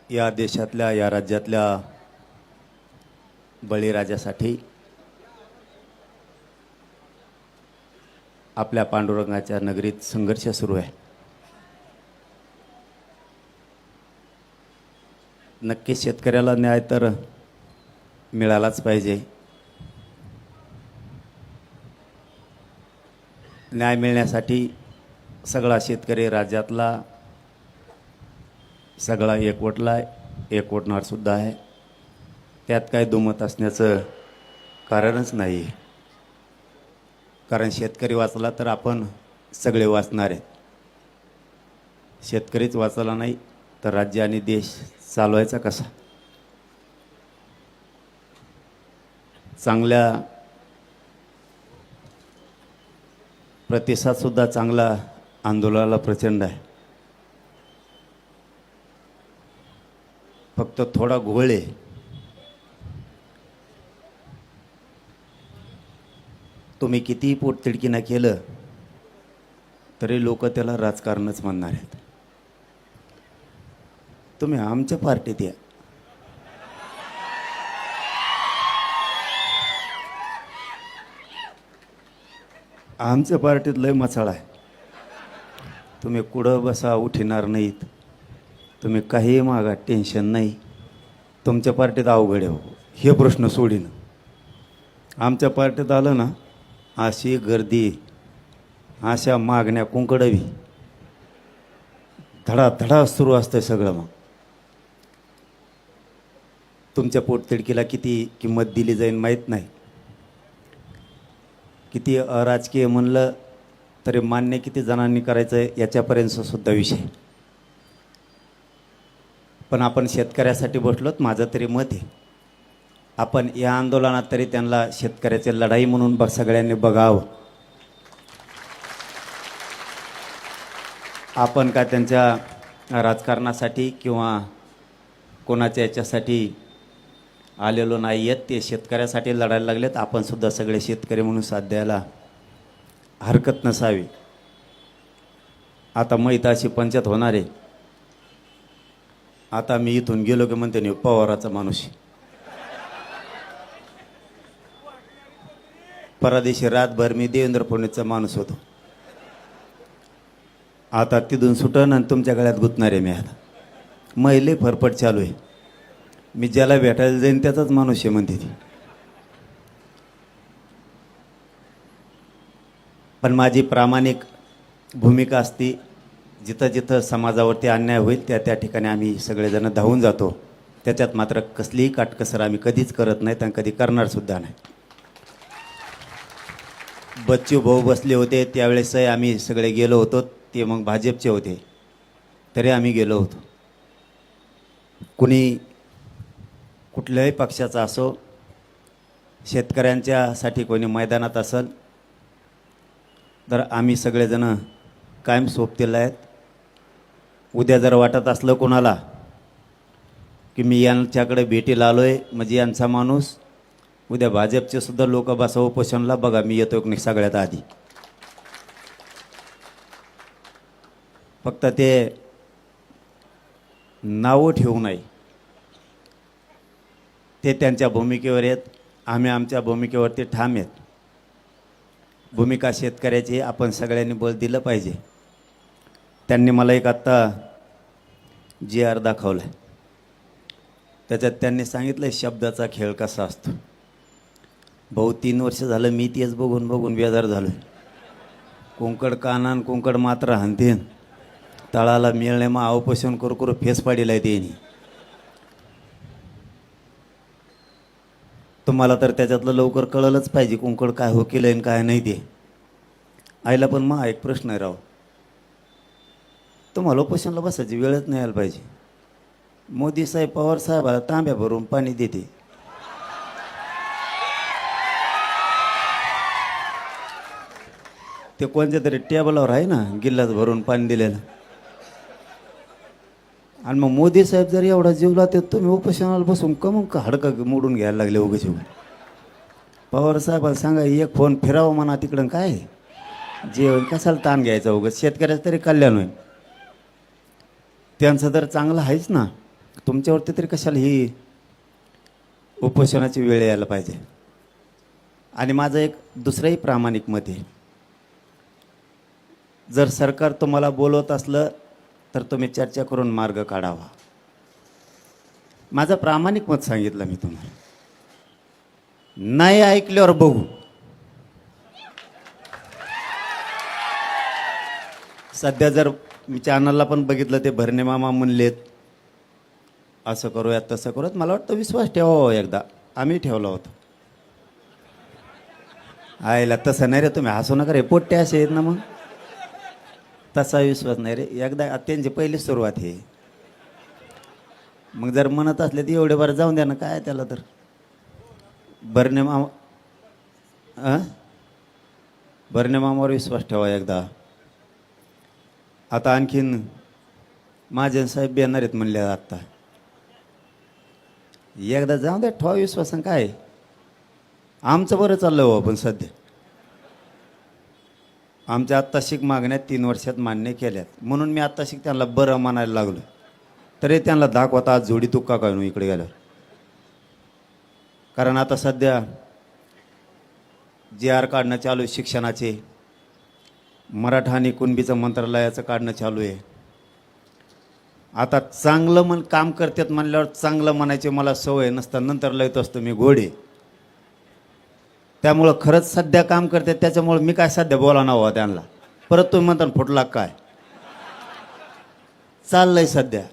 या देशातल्या या राज्यातल्या बळीराजासाठी आपल्या पांडुरंगाच्या नगरीत संघर्ष सुरू आहे। नक्की शेतकऱ्याला न्याय तर मिळालाच पाहिजे। न्याय मिळण्यासाठी सगळा शेतकरी राज्यातला सगळा एकवटला, एकवटणार सुद्धा आहे। त्यात काही दुमत असण्याचं कारणच नाही, कारण शेतकरी वाचला तर आपण सगळे वाचणार आहेत। शेतकरीच वाचला नाही तर राज्य आणि देश चालवायचा कसा? चांगल्या प्रतिसाद सुद्धा चांगला आंदोलनाला प्रचंड आहे। फक्त थोडा घोळ आहे। तुम्ही कितीही पोटतिडकीनं केलं तरी लोक त्याला राजकारणच म्हणणार आहेत। तुम्ही आमच्या पार्टीत या, आमच्या पार्टीत लय मसाळा आहे। तुम्ही कुठं बसा उठणार नाहीत, तुम्ही काही मागा टेन्शन नाही। तुमच्या पार्टीत अवघड आहे हो, हे प्रश्न सोडीन। आमच्या पार्टीत आलं ना, अशी गर्दी, अशा मागण्या कुंकडवी, धडाधडा सुरू असतं सगळं। मग तुमच्या पोटतिडकीला किती किंमत दिली जाईल माहीत नाही, किती अराजकीय म्हणलं तरी मान्य किती जणांनी करायचं आहे याच्यापर्यंत सुद्धा विषय। पण आपण शेतकऱ्यासाठी बसलोत, माझं तरी मत आहे आपण या आंदोलनात तरी त्यांना शेतकऱ्याची लढाई म्हणून सगळ्यांनी बघावं। आपण काय त्यांच्या राजकारणासाठी किंवा कोणाच्या याच्यासाठी आलेलो नाही आहेत, ते शेतकऱ्यासाठी लढायला लागलेत। आपण सुद्धा सगळे शेतकरी म्हणून साथ द्यायला हरकत नसावी। आता माहीत अशी पंचायत होणार आहे, आता मी इथून गेलो की म्हणते नाही पवाराचा माणूस, परदेशी रातभर मी देवेंद्र फडणवीसचा माणूस होतो, आता तिथून सुटन आणि तुमच्या गळ्यात गुंतणार आहे मी। आता महिले फरफट चालू आहे, मी ज्याला भेटायला जाईन त्याचाच माणूस आहे म्हणते ती। पण माझी प्रामाणिक भूमिका असती, जिथं जिथं समाजावरती अन्याय होईल त्या त्या ठिकाणी आम्ही सगळेजण धावून जातो। त्याच्यात मात्र कसलीही काटकसर आम्ही कधीच करत नाहीत आणि कधी करणार सुद्धा नाही। बच्चू भाऊ बसले होते त्यावेळेसही आम्ही सगळे गेलो होतो, ते मग भाजपचे होते तरी आम्ही गेलो होतो। कुणी कुठल्याही पक्षाचा असो, शेतकऱ्यांच्यासाठी कोणी मैदानात असेल तर आम्ही सगळेजण कायम सोबतीला आहेत। उद्या जर वाटत असलं कोणाला की मी यांच्याकडे भेटीला आलो आहे म्हणजे यांचा माणूस, उद्या भाजपचे सुद्धा लोक बसा उपोषणला, बघा मी येतो की नाही सगळ्यात आधी। फक्त ते नावं ठेवू नये, ते त्यांच्या भूमिकेवर आहेत, आम्ही आमच्या भूमिकेवरती ठाम आहेत। भूमिका शेतकऱ्याची आपण सगळ्यांनी बळ दिलं पाहिजे। त्यांनी मला एक आत्ता GR दाखवला, त्याच्यात त्यांनी सांगितलं शब्दाचा खेळ कसा असतो। भाऊ 3 वर्ष झालं मी तेच बघून बघून बेजार झालो। कुंकड कानान कुंकड मात्र हानतेन, तळाला मिळणे मग अवपोषण करू करू फेस पाडीला आहे। तुम्हाला तर त्याच्यातलं लवकर कळलंच पाहिजे कुंकड काय हो केलं आणि काय नाही ते। आईला पण मग एक प्रश्न आहे राव, तुम्हाला उपोषणला बसायची वेळच नाही यायला पाहिजे। मोदी साहेब पवार साहेबाला तांब्या भरून पाणी देते, ते कोणत्या तरी टेबलावर आहे ना गिल्लास भरून पाणी दिलेलं। आणि मग मोदी साहेब जर एवढा जीव लावते तुम्ही उपोषणाला बसून का हडकं मोडून घ्यायला लागले उगाच। पवार साहेबाला सांगा एक फोन फिरावं म्हणा तिकडं, काय जेवण कशाला ताण घ्यायचा उगाच, शेतकऱ्याचं तरी कल्याण होईल। त्यांचं तर चांगलं आहेच ना, तुमच्यावरती तरी कशाला ही उपोषणाची वेळ यायला पाहिजे. आणि माझं एक दुसरंही प्रामाणिक मत आहे, जर सरकार तुम्हाला बोलवत असलं तर तुम्ही चर्चा करून मार्ग काढावा. माझं प्रामाणिक मत सांगितलं मी तुम्हाला. नाही ऐकल्यावर बघू. सध्या जर मी चॅनलला पण बघितलं, ते भरणे मामा म्हणलेत असं करूयात तसं करूयात. मला वाटतं विश्वास ठेवावा एकदा. आम्ही ठेवला होता. आयला तसं नाही रे, तुम्ही हसू नका रे, पोट्टे असे आहेत ना. मग तसा विश्वास नाही रे. एकदा त्यांची पहिली सुरुवात आहे. मग जर म्हणत असले तर एवढे बरं जाऊन द्या ना, काय त्याला. तर भरणे मामा भरणे मामावर विश्वास ठेवा एकदा. आता आणखीन महाजन साहेब येणार आहेत म्हणले आत्ता. एकदा जाऊ द्या, ठेवा विश्वासन. काय आमचं बरं चाललं हो. पण सध्या आमच्या आत्ताशिक मागण्यात 3 वर्षात मान्य केल्यात, म्हणून मी आत्ताशिक त्यांना बरं म्हणायला लागलो. तरी त्यांना दाखवता आज जोडी तुक्का काय इकडे गेल्यावर. कारण आता सध्या JR काढणं चालू आहे शिक्षणाचे. मराठा आणि कुणबीचं मंत्रालयाचं काढणं चालू आहे. आता चांगलं काम करतात म्हणल्यावर चांगलं म्हणायचे मला सवय नसतं, नंतर लयत असतो मी घोडे. त्यामुळं खरंच सध्या काम करतात, त्याच्यामुळं मी काय सध्या बोला ना हवा त्यांना. परत तुम्ही म्हणता फुटला काय चाललंय. सध्या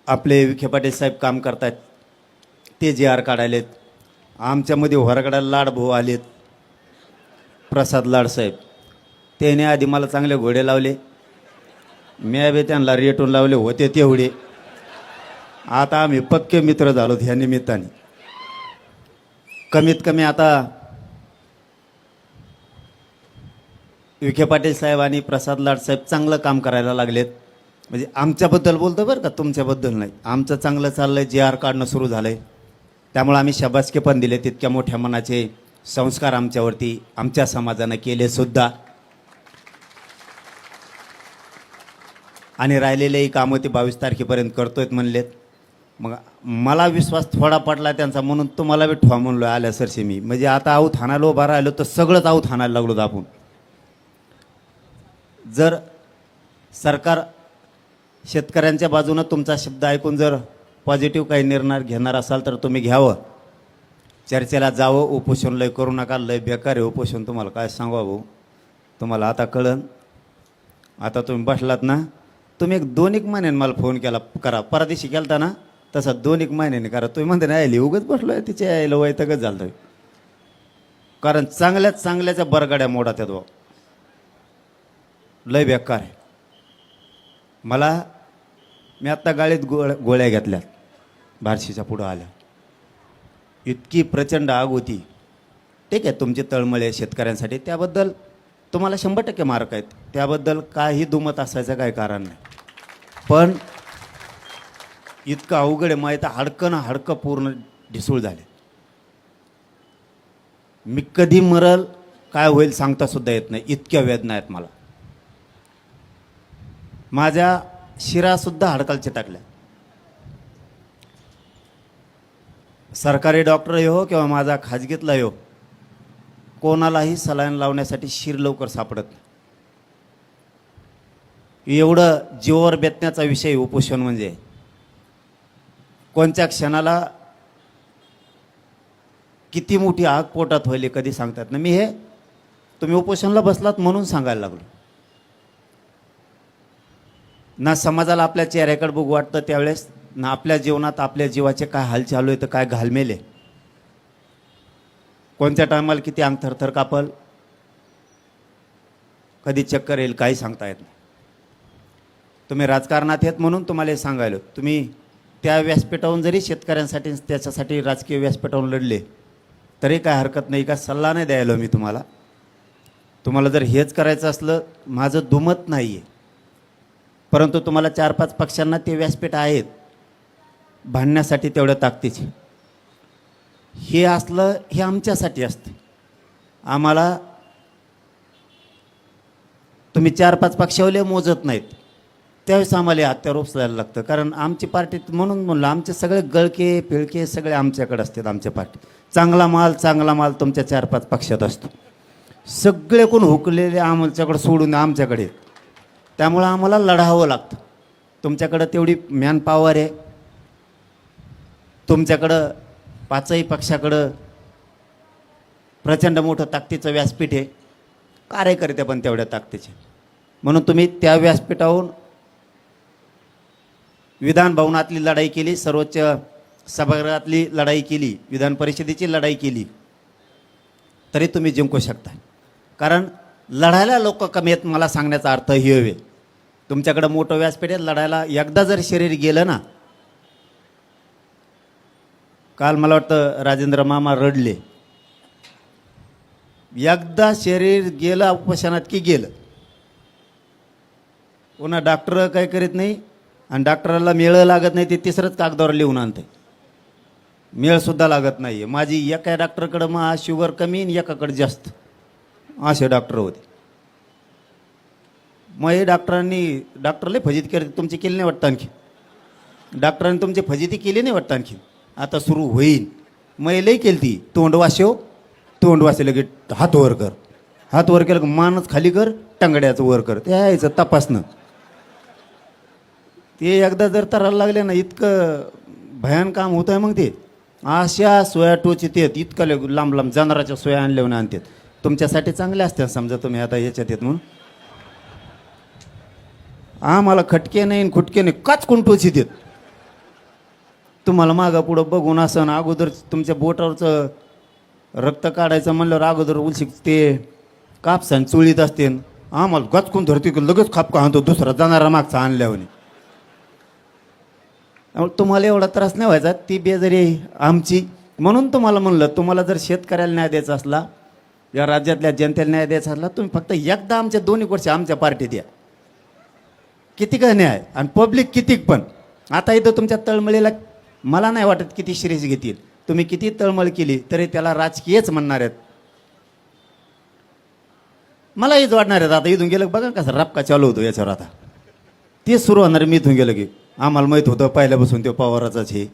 आपले विखे पाटील साहेब काम करतायत, ते JR काढायलेत. आमच्यामध्ये होरगडाला लाडभाऊ आलेत, प्रसाद लाडसाहेब. त्याने आधी मला चांगले घोडे लावले, मी बी त्यांना रेटून लावले होते तेवढे. आता आम्ही पक्के मित्र झालो ह्या निमित्ताने. कमीत कमी आता विखे पाटील साहेब आणि प्रसाद लाडसाहेब चांगलं काम करायला लागलेत. म्हणजे आमच्याबद्दल बोलतो बरं का, तुमच्याबद्दल नाही. आमचं चांगलं चाललंय, JR काढणं सुरू झालं आहे. त्यामुळे आम्ही शाबासकी पण दिले. तितक्या मोठ्या मनाचे संस्कार आमच्यावरती आमच्या समाजानं केले सुद्धा. आणि राहिलेलेही कामं ते 22 तारखेपर्यंत करतोयत म्हणलेत. मग मला विश्वास थोडा पडला त्यांचा, म्हणून तुम्हाला बी ठेवा म्हणलो आल्या सरशी मी. म्हणजे आता आऊत हाणायला उभा राहिलो तर सगळंच आऊत हाणायला लागलो आपण. जर सरकार शेतकऱ्यांच्या बाजूनं तुमचा शब्द ऐकून जर पॉझिटिव्ह काही निर्णय घेणार असाल तर तुम्ही घ्यावं. चर्चेला जावं. उपोषण लय करू नका, लय बेकार आहे उपोषण. तुम्हाला काय सांगू भाऊ, तुम्हाला आता कळन. आता तुम्ही बसलात ना, तुम्ही 2-1 महिन्याने मला फोन केला करा. परदेशी केलता ना, तसा 2-1 महिन्याने करा. तुम्ही म्हणते ना यायला उगच बसलो आहे, तिच्या यायला वैतकच झालं. कारण चांगल्यात चांगल्याच्या बरगाड्या मोडा त्या दो लय बेकार आहे. मी आत्ता गाडीत गोळ्या घेतल्यात बार्शीच्या पुढं आल्या. इतकी प्रचंड आग होती. ठीक आहे, तुमचे तळमळे शेतकऱ्यांसाठी, त्याबद्दल तुम्हाला 100% मार्क आहेत, त्याबद्दल काही दुमत असायचं काही कारण नाही. पण इतकं अवघड आहे, माहीत हाडकं ना हाडकं पूर्ण ढिसूळ झाले. मी कधी मरल काय होईल सांगता सुद्धा येत नाही, इतक्या वेदना आहेत मला. माझ्या शिरासुद्धा हाडकालच्या टाकल्या. सरकारी डॉक्टर हो किंवा माझा खाजगीतला हो, कोणालाही सलाईन लावण्यासाठी शिर लवकर सापडत नाही. एवढं जीवावर बेतण्याचा विषय उपोषण म्हणजे. कोणत्या क्षणाला किती मोठी आग पोटात व्हायली कधी सांगतात ना. मी हे तुम्ही उपोषणला बसलात म्हणून सांगायला लागलो ना. समाजाला आपल्या चेहऱ्याकडे बघू वाटतं त्यावेळेस ना, आपल्या जीवनात आपल्या जीवाचे काय हाल चालू आहे तर काय घालमेले, कोणत्या टायमाला किती अंग थरथर कापल, कधी चक्कर येईल काही सांगता येत नाही. तुम्ही राजकारणात येत म्हणून तुम्हाला हे सांगायलो. तुम्ही त्या व्यासपीठावरून जरी शेतकऱ्यांसाठी त्याच्यासाठी राजकीय व्यासपीठावरून लढले तरी काय हरकत नाही. का सल्ला नाही द्यायलो मी तुम्हाला. तुम्हाला जर हेच करायचं असलं, माझं दुमत नाही आहे. परंतु तुम्हाला 4-5 पक्षांना ते व्यासपीठ आहेत भांडण्यासाठी तेवढ्या ताकदीचे. हे असलं हे आमच्यासाठी असते. आम्हाला तुम्ही 4-5 पक्षावले मोजत नाहीत. त्यावेळेस आम्हाला हत्यार उपसायला लागतं. कारण आमची पार्टी म्हणून म्हणलं आमचे सगळे गळके पिळके सगळे आमच्याकडे असतात. आमच्या पार्टी चांगला माल तुमच्या 4-5 पक्षात असतो. सगळे कोण हुकलेले आमच्याकडे सोडून आमच्याकडे आहेत. त्यामुळं आम्हाला लढावं लागतं. तुमच्याकडं तेवढी मॅन पॉवर आहे. तुमच्याकडं 5ही पक्षाकडं प्रचंड मोठं ताकदीचं व्यासपीठ आहे. कार्यकर्ते पण तेवढ्या ताकदीचे. म्हणून तुम्ही त्या व्यासपीठावरून विधान भवनातली लढाई केली, सर्वोच्च सभागृहातली लढाई केली, विधान परिषदेची लढाई केली, तरी तुम्ही जिंकू शकता. कारण लढायला लोक कमी आहेत. मला सांगण्याचा अर्थ हे हवे. तुमच्याकडं मोठं व्यासपीठ आहे. लढायला एकदा जर शरीर गेलं ना, काल मला वाटतं राजेंद्र मामा रडले. एकदा शरीर गेलं उपोषणात की गेलं. पुन्हा डॉक्टर काय करीत नाही आणि डॉक्टराला मेळ लागत नाही, ते तिसरंच कागदावर लिहून आणते. मेळसुद्धा लागत नाही. माझी एका डॉक्टरकडं मग शुगर कमी आणि एकाकडे जास्त असे डॉक्टर होते. मग हे डॉक्टरला फजिती करते. तुमची केली नाही वाटतं आणखी. डॉक्टरांनी तुमची फजिती केली नाही वाटतं आणखी. आता सुरू होईल. मग लई केली ती तोंड वासे लगे हात वर कर, हात वर केलं मानच खाली कर, टंगड्याचं वर कर. ते यायचं तपासणं. ते एकदा जर तरायला लागले ना, इतकं भयान काम होतं आहे. मग ते अशा सोया टोचित येत, इतकं लांब लांब जनावराच्या सोया आणल्यावर आणतात. तुमच्यासाठी चांगले असतात समजा तुम्ही आता ह्याच्यात येत म्हणून. आम्हाला खटके नाही खुटके नाही, काचकून टोचित येत. तुम्हाला मागं पुढं बघून असं ना, अगोदर तुमच्या बोटावरचं रक्त काढायचं म्हणल्यावर अगोदर उलशिक ते कापसान चुळीत असते. आम्हाला गचकून धरती लगेच खापका आणतो दुसरा जाणारा मागचा आणल्यावर. तुम्हाला एवढा त्रास नाही व्हायचा. ती बेजारी आमची. म्हणून तुम्हाला म्हणलं, तुम्हाला जर शेतकऱ्याला न्याय द्यायचा असला, या राज्यातल्या जनतेला न्याय द्यायचा असला, तुम्ही फक्त एकदा आमच्या 2 वर्ष आमच्या पार्टीत या. किती का न्याय आणि पब्लिक कितीक पण. आता इथं तुमच्या तळमळीला मला नाही वाटत किती शिरीष घेतील. तुम्ही किती तळमळ केली तरी त्याला राजकीयच म्हणणार आहेत. मला हेच वाटणार आहेत. आता इथून गेलं बघा कसं रपका चालू होतो याच्यावर. आता तेच सुरू होणार. मी इथून गेलं की आम्हाला माहीत होतं पहिल्यापासून ते पवाराचाच हे.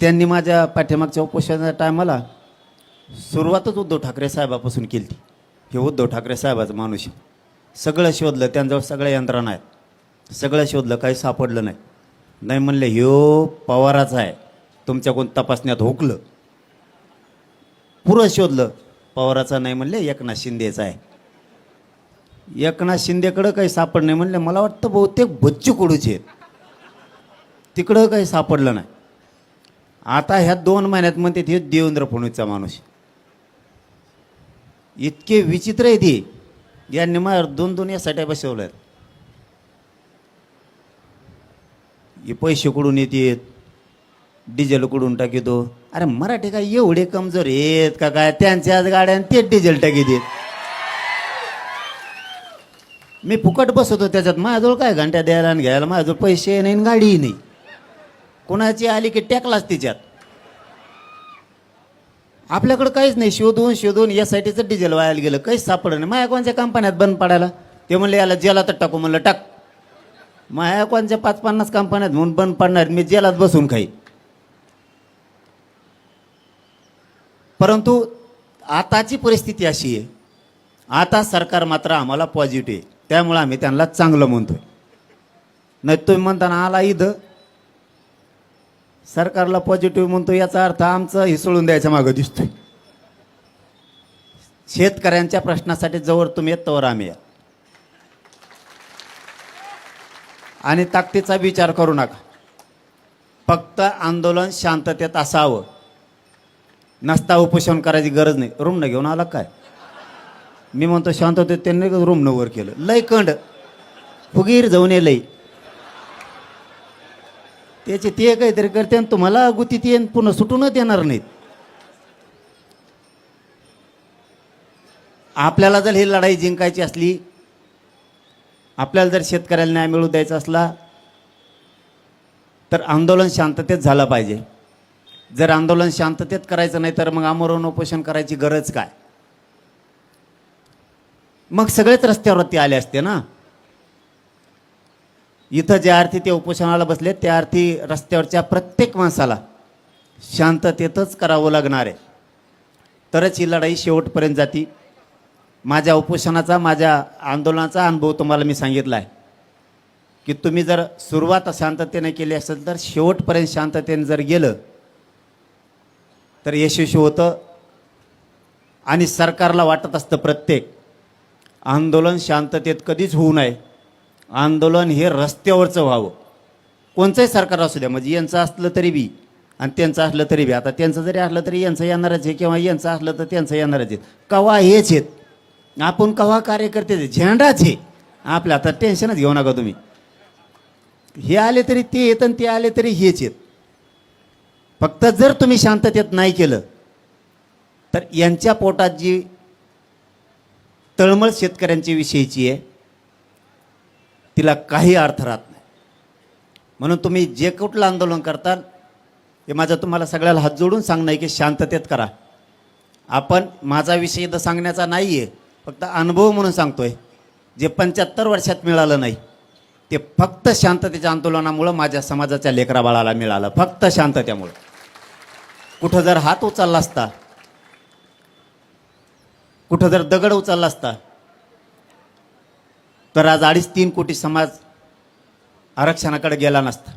त्यांनी माझ्या पाठीमागच्या उपोषणाच्या टायमाला सुरुवातच उद्धव ठाकरे साहेबापासून केली. हे उद्धव ठाकरे साहेबाचं माणूस. सगळं शोधलं, त्यांच्यावर सगळ्या यंत्रणा आहेत. सगळं शोधलं, काही सापडलं नाही. नाही म्हणले ह्यो पवाराचा आहे. तुमच्याकडून तपासण्यात हुकलं. पुरं शोधलं, पवाराचा नाही म्हणले, एकनाथ शिंदेचा आहे. एकनाथ शिंदेकडं काही सापड नाही म्हणले. मला वाटतं बहुतेक बच्चू कडूचे आहेत. तिकडं काही सापडलं नाही. आता ह्या 2 महिन्यात म्हणते ते देवेंद्र फडणवीसचा माणूस. इतके विचित्र आहे ते. यांनी मला 2 यासाठी बसवलं आहेत. हे पैसे कुठून येतात, डिझेल कुठून टाकीतो. अरे मराठी काय एवढे कमजोर आहेत का काय? त्यांच्याच गाड्यान ते डिझेल टाकीत. मी फुकट बसवतो त्याच्यात. माझ्याजवळ काय घंट्या द्यायला आणि घ्यायला माझ्याजवळ पैसे नाही, गाडीही नाही. कोणाची आली की टॅकलाच तिच्यात. आपल्याकडं काहीच नाही. शोधून यासाठीचं डिझेल व्हायला गेलं, काहीच सापडलं नाही. माझ्या कोणत्या कंपन्यात बंद पडायला. ते म्हणले याला जेलात टाकू. म्हणलं टाक. माझ्या कोणत्या 5-50 कंपन्यात म्हणून बंद पडणार. मी जेलात बसून खाई. परंतु आताची परिस्थिती अशी आहे. आता सरकार मात्र आम्हाला पॉझिटिव्ह आहे. त्यामुळे आम्ही त्यांना चांगलं म्हणतोय. नाही तुम्ही म्हणताना आला इथं सरकारला पॉझिटिव्ह म्हणतो, याचा अर्थ आमचं हिसळून द्यायच्या मागं दिसतोय. शेतकऱ्यांच्या प्रश्नासाठी जवळ तुम्ही येत तोवर आम्ही या. आणि ताकदीचा विचार करू नका. फक्त आंदोलन शांततेत असावं. नसता उपोषण करायची गरज नाही. रूमनं घेऊन आला काय? मी म्हणतो शांततेत त्यांनी रूमनं वर केलं. लय कंड फुगीर जाऊन ये लई. त्याचे ते काहीतरी करते आणि तुम्हाला गुतीत येईन, पुन्हा सुटूनच येणार नाहीत. आपल्याला जर ही लढाई जिंकायची असली, आपल्याला जर शेतकऱ्याला न्याय मिळवून द्यायचा असला, तर आंदोलन शांततेत झालं पाहिजे. जर आंदोलन शांततेत करायचं नाही तर मग आमरण उपोषण करायची गरज काय? मग सगळेच रस्त्यावरती आले असते ना. इथं ज्या अर्थी ते उपोषणाला बसले त्या अर्थी रस्त्यावरच्या प्रत्येक माणसाला शांततेतच करावं लागणार आहे, तरच ही लढाई शेवटपर्यंत जाती. माझ्या उपोषणाचा, माझ्या आंदोलनाचा अनुभव तुम्हाला मी सांगितला आहे की तुम्ही जर सुरुवात शांततेने केली असेल तर शेवटपर्यंत शांततेने जर गेलं तर यशस्वी होतं. आणि सरकारला वाटत असतं प्रत्येक आंदोलन शांततेत कधीच होऊ नये, आंदोलन हे रस्त्यावरचं व्हावं. कोणतंही सरकार असू द्या, म्हणजे यांचं असलं तरी बी आणि त्यांचं असलं तरी बी. आता त्यांचं जरी असलं तरी यांचं येणारच आहे, किंवा यांचं असलं तर त्यांचं येणारच आहे. कवा हेच आहेत, आपण कवा कार्यकर्ते झेंडाच आहे आपल्या. आता टेन्शनच घेऊ नका तुम्ही. हे आले तरी ते येत आणि ते आले तरी हेच आहेत. फक्त जर तुम्ही शांततेत नाही केलं तर यांच्या पोटात जी तळमळ शेतकऱ्यांची विषयीची आहे तिला काही अर्थ राहत नाही. म्हणून तुम्ही जे कुठलं आंदोलन करताल हे माझं तुम्हाला सगळ्याला हात जोडून सांगणं आहे की शांततेत करा. आपण माझा विषय इथं सांगण्याचा नाही आहे, फक्त अनुभव म्हणून सांगतोय. जे 75 वर्षात मिळालं नाही ते फक्त शांततेच्या आंदोलनामुळं माझ्या समाजाच्या लेकरा बाळाला मिळालं, फक्त शांततेमुळं. कुठं जर हात उचलला असता, कुठं जर दगड उचलला असता तर आज 2.5-3 कोटी समाज आरक्षणाकडे गेला नसता.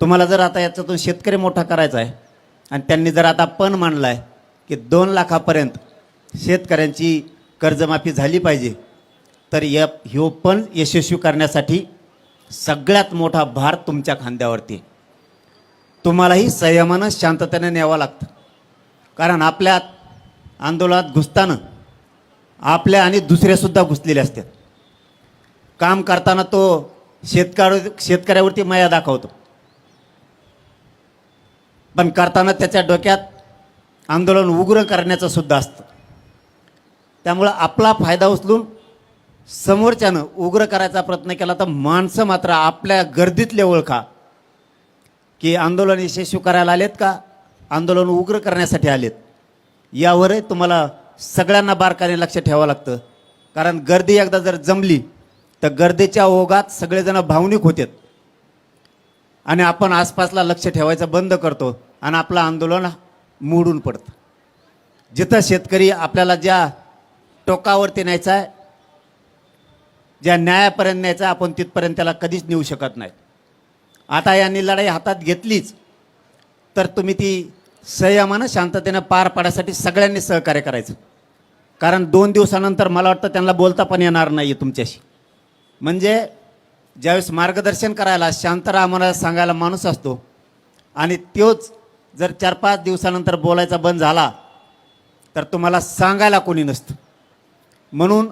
तुम्हाला जर आता याच्यातून शेतकरी मोठा करायचा आहे आणि त्यांनी जर आता पण मांडला आहे की 2 लाखापर्यंत शेतकऱ्यांची कर्जमाफी झाली पाहिजे, तर ह्यो पण यशस्वी करण्यासाठी सगळ्यात मोठा भार तुमच्या खांद्यावरती. तुम्हालाही संयमानं शांततेने न्यावं लागतं. कारण आपल्या आंदोलनात घुसताना आपल्या आणि दुसरेसुद्धा घुसलेले असतात. काम करताना तो शेतकऱ्यावरती माया दाखवतो, पण करताना त्याच्या डोक्यात आंदोलन उग्र करण्याचं सुद्धा असतं. त्यामुळं आपला फायदा उचलून समोरच्यानं उग्र करायचा प्रयत्न केला तर माणसं मात्र आपल्या गर्दीतले ओळखा की आंदोलन यशस्वी करायला आलेत का आंदोलन उग्र करण्यासाठी आलेत. यावरही तुम्हाला सगळ्यांना बारकाईने लक्ष ठेवावं लागतं. कारण गर्दी एकदा जर जमली तर गर्दीच्या ओघात सगळेजण भावनिक होतात आणि आपण आसपासला लक्ष ठेवायचं बंद करतो आणि आपलं आंदोलन मोडून पडतं. जिथं शेतकरी आपल्याला ज्या टोकावरती न्यायचा आहे, ज्या न्यायापर्यंत न्यायचं आहे, आपण तिथपर्यंत त्याला कधीच नेऊ शकत नाही. आता यांनी लढाई हातात घेतलीच तर तुम्ही ती संयमानं शांततेनं पार पाडण्यासाठी सगळ्यांनी सहकार्य करायचं. कारण 2 दिवसानंतर मला वाटतं त्यांना बोलता पण येणार नाही आहे तुमच्याशी. म्हणजे ज्यावेळेस मार्गदर्शन करायला शांत राहा म्हणायला सांगायला माणूस असतो आणि तोच जर 4-5 दिवसानंतर बोलायचा बंद झाला तर तुम्हाला सांगायला कोणी नसतं. म्हणून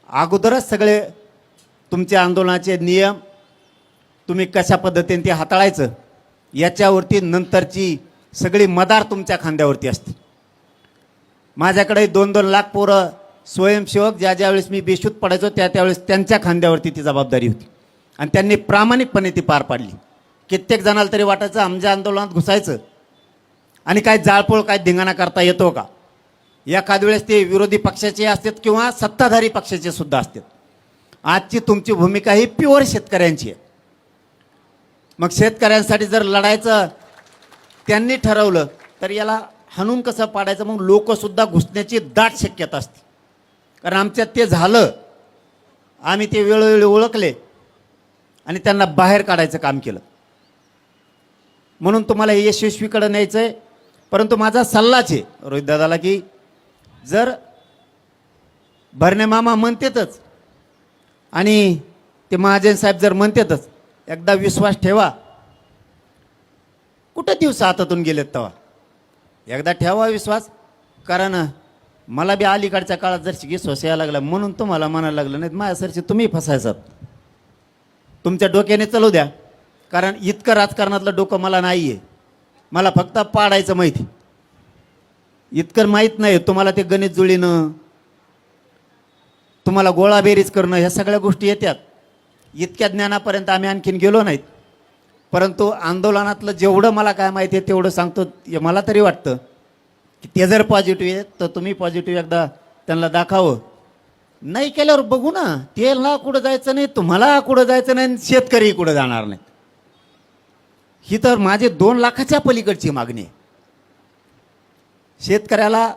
अगोदरच सगळे तुमच्या आंदोलनाचे नियम तुम्ही कशा पद्धतीने ते हाताळायचं याच्यावरती नंतरची सगळी मदार तुमच्या खांद्यावरती असते. माझ्याकडे 2-2 लाख पोरं स्वयंसेवक ज्यावेळेस मी बेशुद्ध पडायचो त्यावेळेस त्यांच्या खांद्यावरती ती जबाबदारी होती आणि त्यांनी प्रामाणिकपणे ती पार पाडली. कित्येक जणाला तरी वाटायचं आमच्या आंदोलनात घुसायचं आणि काय जाळपोळ काय धिंगाणा करता येतो का. एखाद वेळेस ते विरोधी पक्षाचे असतात किंवा सत्ताधारी पक्षाचे सुद्धा असतात. आजची तुमची भूमिका ही प्युअर शेतकऱ्यांची आहे. मग शेतकऱ्यांसाठी जर लढायचं त्यांनी ठरवलं तर याला हाणून कसं पाडायचं, मग लोकसुद्धा घुसण्याची दाट शक्यता असते. कारण आमच्यात ते झालं, आम्ही ते वेळोवेळी ओळखले आणि त्यांना बाहेर काढायचं काम केलं. म्हणून तुम्हाला हे यशस्वीकडे न्यायचं आहे. परंतु माझा सल्लाच आहे रोहितदादाला की जर भरणे मामा म्हणतातच आणि ते महाजन साहेब जर म्हणतातच, एकदा विश्वास ठेवा. कुठं दिवस हातातून गेलेत तेव्हा एकदा ठेवा विश्वास. कारण मला बी अलीकडच्या काळात जर विश्वास यायला लागला म्हणून तुम्हाला म्हणायला लागलं, नाही माझ्यासारखे तुम्ही फसायचात. तुमच्या डोक्याने चालू द्या. कारण इतकं राजकारणातलं डोकं मला नाही आहे. मला फक्त पाडायचं माहिती, इतकं माहीत नाही. तुम्हाला ते गणित जुळीनं, तुम्हाला गोळाबेरीज करणं, ह्या सगळ्या गोष्टी येतात. इतक्या ज्ञानापर्यंत आम्ही आणखीन गेलो नाहीत. परंतु आंदोलनातलं जेवढं मला काय माहिती आहे तेवढं सांगतो. मला तरी वाटतं की ते जर पॉझिटिव्ह आहे तर तुम्ही पॉझिटिव्ह एकदा त्यांना दाखवावं नाही केल्यावर बघू ना, तेलला कुठं जायचं नाही, तुम्हाला कुठं जायचं नाही, आणि शेतकरी कुठं जाणार नाही. ही तर माझे 2 लाखाच्या पलीकडची मागणी आहे. शेतकऱ्याला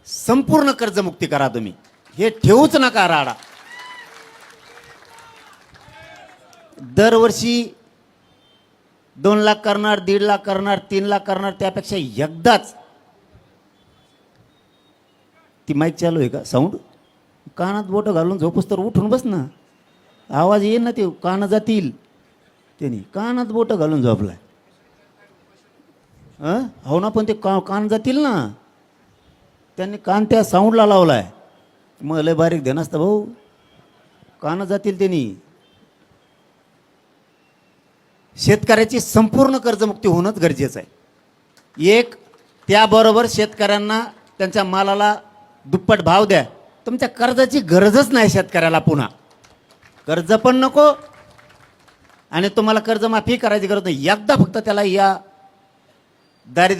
संपूर्ण कर्जमुक्ती करा तुम्ही, हे ठेवूच नका राडा. दरवर्षी 2 लाख करणार, 1.5 लाख करणार, 3 लाख करणार, त्यापेक्षा एकदाच. ती माईक चालू आहे का? साऊंड कानात बोटं घालून झोपूस तर उठून बस ना, आवाज येईल ना, ते कान जातील. त्यांनी कानात बोटं घालून झोपलाय. हो ना, पण ते कान जातील ना, त्यांनी कान त्या साऊंडला लावलाय. मग लय बारीक ध्यान असतं भाऊ, कान जातील त्यांनी. शेतकऱ्याची संपूर्ण कर्जमुक्ती होणंच गरजेचं आहे. एक, त्याबरोबर शेतकऱ्यांना त्यांच्या मालाला दुप्पट भाव द्या. तुमच्या कर्जाची गरजच नाही शेतकऱ्याला, पुन्हा कर्ज पण नको आणि तुम्हाला कर्जमाफी करायची गरज नाही. एकदा फक्त त्याला या दारिद्र्य